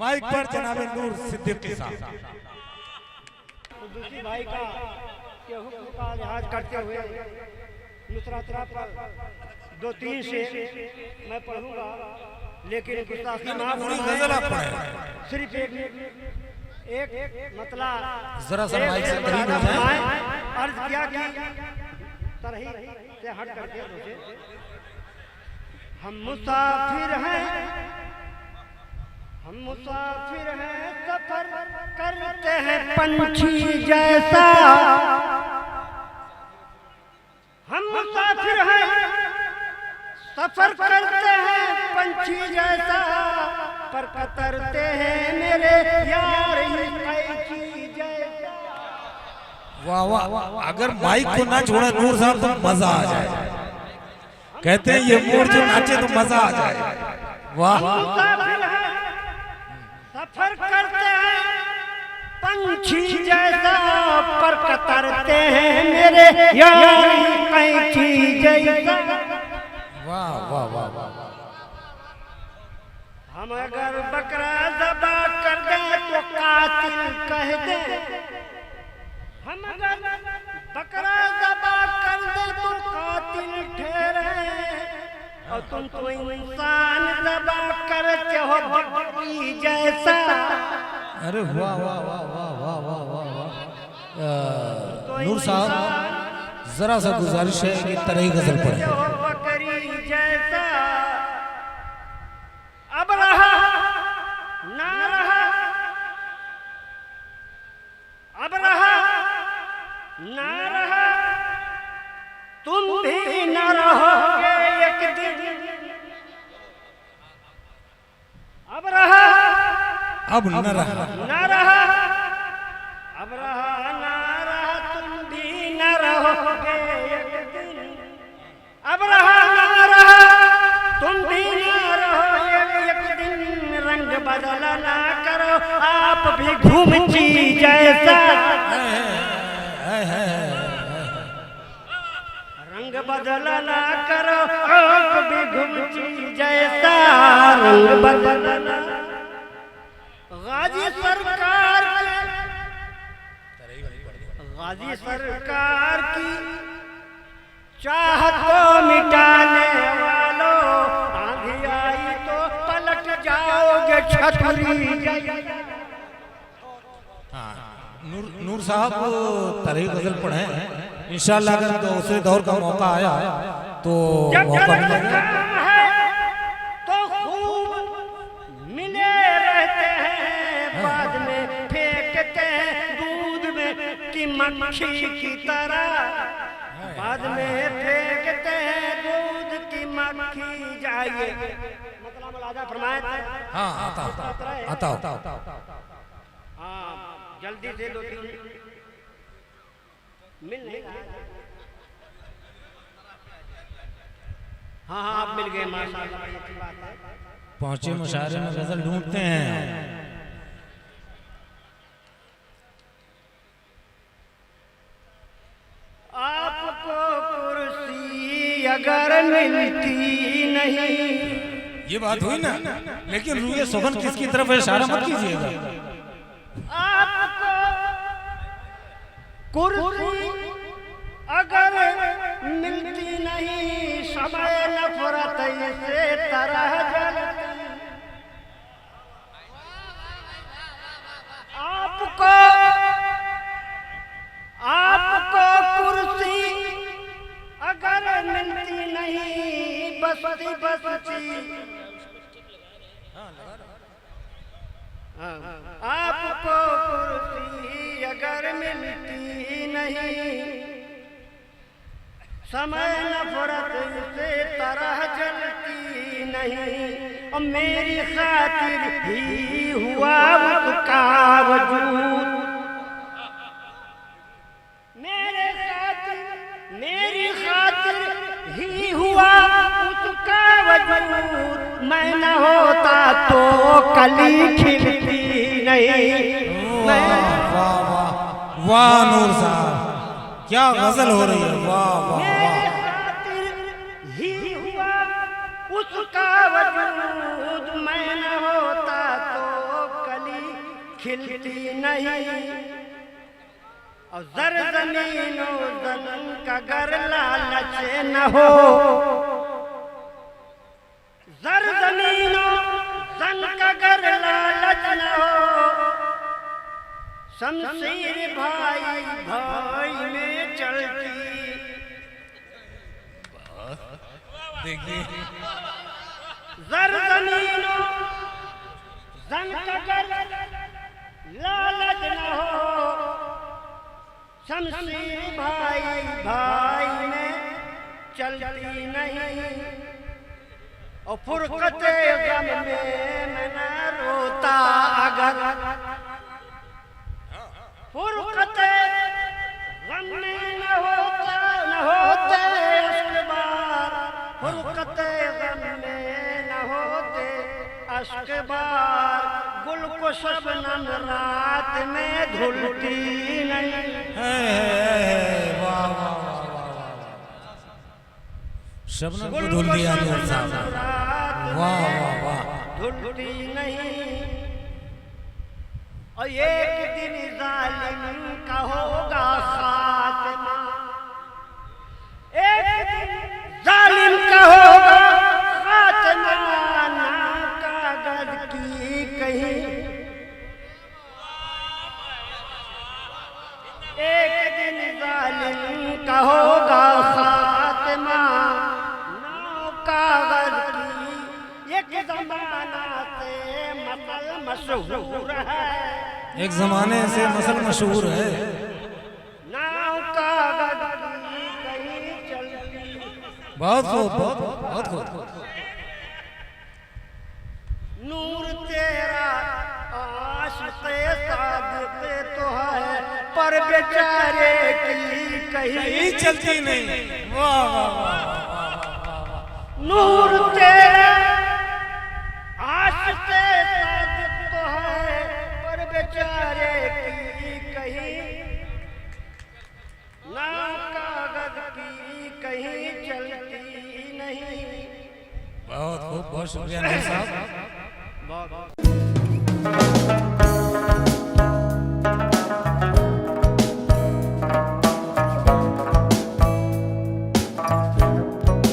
Mic पर जनाब नूर सिद्दीकी साहब। दूसरी भाई का के हुक्म का लिहाज करते हुए नुसरतरा पर 2-3 शेर मैं पढ़ूंगा, लेकिन गुस्ताखी माफ गजल आप फरमाएं। पढ़ें। सिर्फ एक मतलब जरा सा माइक से करीब हो जाए। अर्ज किया कि तरही से हट करके मुझे हम मुसाफिर हैं, हम मुसाफिर हैं, सफर करते हैं पंछी जैसा। हम मुसाफिर हैं, सफर करते हैं पंछी जैसा, पर कतरते हैं मेरे यार ही कैची जैसा। वाह वाह, अगर माइक को ना छोड़ा नूर साहब तो मजा आ जाए। कहते हैं ये मोर जो नाचे तो मजा आ जाए। वाह, मुसाफिर हैं, सफर करते हैं पंछी जैसा, पर कतरते हैं मेरे यार ही कैची जैसा। वाह वाह वाह वाह। हम अगर बकरा ज़बा कर दें तो कातिल कह दे, हम अगर बकरा ज़बा कर दें तो कातिल ठहरे, और तुम तो इंसान ज़बा करते हो बकरी जैसा। अरे वाह वाह वाह वाह वाह वाह वाह वाह। नूर साहब जरा सा गुजारिश है कि तरह ही गजल पढ़े। बकरी जैसा अब रहा ना रहा, अब रहा ना रहा, तुम भी न रहोगे एक दिन। अब रहा अब न रहा, ना रहा, अब रहा ना रहा, तुम भी न रहोगे एक दिन। अब रहा ना रहा, तुम भी न रहोगे एक दिन। रंग बदला ना करो आप भी घूमची जैसा, रंग बदला ना करो आप भी घूमची जैसा। रंग बदला गाजी सरकार गाजी सरकार की चाहत को मिटाने वालों, आंधी आई तो पलट जाओगे छतरी। नूर साहब तरह ही गजल पढ़े। इंशाल्लाह अगर दूसरे दौर का मौका आया तो मौका मिलेगा। है तो खूब मिले रहते हैं, बाद में फेंकते हैं दूध में कि मक्खी की तरह, बाद में फेंकते हैं दूध की मक्खी। जाइए मतलब लाजा फरमाए। हाँ आता आता आता। हाँ जल्दी से 2-3 मिल नहीं रहा। हाँ हाँ आप मिल गए, माशाअल्लाह बड़ी अच्छी बात है। पहुंचे मुशायरे में गजल ढूंढते हैं। आपको कुर्सी अगर मिलती नहीं, ये बात हुई ना, लेकिन रूए सुगन किसकी तरफ है इशारा मत कीजिएगा। आपको कुर्सी अगर मिलती नहीं, समय नफरत से तरह जलती। आपको आपको कुर्सी अगर मिलती नहीं, बसती बसती। आपको कुर्सी अगर मिलती नहीं, समय नफरत से तरह जलती नहीं। और मेरी खातिर ही हुआ उसका वजूद, मेरी खातिर ही हुआ उसका वजूद। मैं न होता तो कली खिलती नहीं। वाह वाह वाह नूर साहब क्या गजल हो रही है। वाह वाह मेरी खातिर ही हुआ उसका वजूद, मैं न होता तो खिलती नहीं। और जर जमीनो जन का गर लालच न हो, जर जमीनो जन का गर लालच न हो, शमशीर भाई भाई में चलती। देखिए जर जमीनो जन का गर लालच न हो, शमशीर भाई भाई में चलती नहीं। और फुरकते गम में मैं न रोता अगर, फुरकते गम में न होते अश्क बार, फुरकते गम में न होते अश्क बार। गुल को शबनम रात में धुलती नहीं। वाह वाह शबनम को धुल दिया नूर साहब, वाह वाह वाह। धुलती नहीं। और एक दिन जालिम का होगा खात्मा, एक दिन जालिम का होगा खात्मा। ना कागज की कहीं, एक दिन जालिम का होगा खात्मा। ना कागज की एक जमाना से मसल मशहूर है, एक जमाने से मसल मशहूर है। नाव कागज की कहीं चलती। बहुत खूब बहुत खूब। नूर तेरा आशिक़े सादिक़ तो है, पर बेचारे की कहीं चलती नहीं। वाह वाह वाह। नूर तेरा आशिक़े सादिक़ तो है, पर बेचारे की कहीं ना कागज की कहीं चलती नहीं। बहुत खूब, बहुत शुक्रिया नूर साहब। बहुत